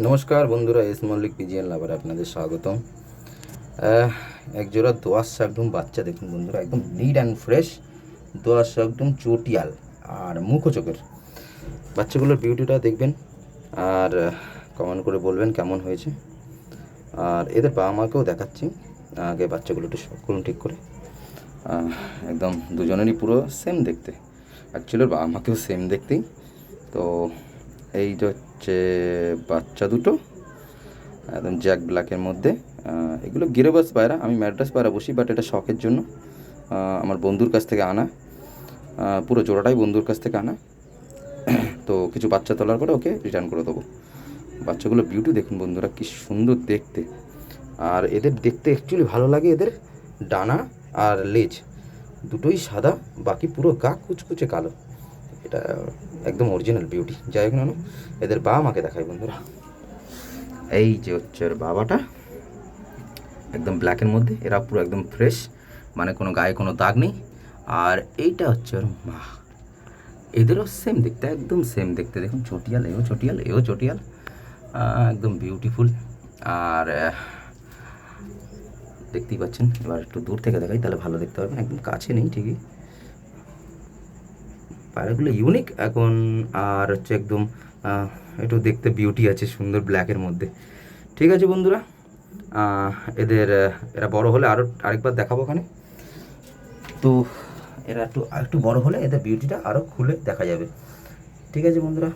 নমস্কার বন্ধুরা, এস মল্লিক পিজিএন লাভার আপনাদের স্বাগতম। একজোড়া দোয়াশ শাকডুম বাচ্চা দেখুন বন্ধুরা, একদম নিট অ্যান্ড ফ্রেশ দোয়াশ শাকডুম চটিয়াল আর মুখো চোখের বাচ্চাগুলোর বিউটিটা দেখবেন আর কমেন্ট করে বলবেন কেমন হয়েছে। আর এদের বাবা মাকেও দেখাচ্ছি, আগে বাচ্চাগুলো একটু শখ করুন ঠিক করে। একদম দুজনেরই পুরো সেম দেখতে, অ্যাকচুয়ালি বাবা মাকেও সেম দেখতেই। তো এই যে হচ্ছে বাচ্চা দুটো, একদম জ্যাক ব্ল্যাকের মধ্যে। এগুলো গিরেবাস পায়রা, আমি ম্যাড্রাস পায়রা বসি, বাট এটা শখের জন্য আমার বন্ধুর কাছ থেকে আনা, পুরো জোড়াটাই বন্ধুর কাছ থেকে আনা। তো কিছু বাচ্চা তোলার পরে ওকে রিটার্ন করে দেবো। বাচ্চাগুলো বিউটি দেখুন বন্ধুরা, কি সুন্দর দেখতে। আর এদের দেখতে অ্যাকচুয়ালি ভালো লাগে, এদের ডানা আর লেজ দুটোই সাদা, বাকি পুরো গা কুচকুচে কালো। এটা একদম অরিজিনাল বিউটি। যাই হোক না, এদের বাবা মাকে দেখায় বন্ধুরা। এই যে হচ্ছে ওর বাবাটা, একদম ব্ল্যাকের মধ্যে, এরা পুরো একদম ফ্রেশ, মানে কোনো গায়ে কোনো দাগ নেই। আর এইটা হচ্ছে ওর মা, এদেরও সেম দেখতে, একদম সেম দেখতে। দেখুন চটিয়াল, এও চটিয়াল, এও চটিয়াল, একদম বিউটিফুল। আর দেখতেই পাচ্ছেন, এবার একটু দূর থেকে দেখাই তাহলে ভালো দেখতে পারবেন, একদম কাছে নেই ঠিকই। পায়রাগুলো ইউনিক এখন, আর হচ্ছে একদম একটু দেখতে বিউটি আছে, সুন্দর ব্ল্যাকের মধ্যে। ঠিক আছে বন্ধুরা, এদের এরা বড় হলে আরেকবার দেখাবো ওখানে। তো এরা একটু বড় হলে এদের বিউটিটা আরও খুলে দেখা যাবে। ঠিক আছে বন্ধুরা।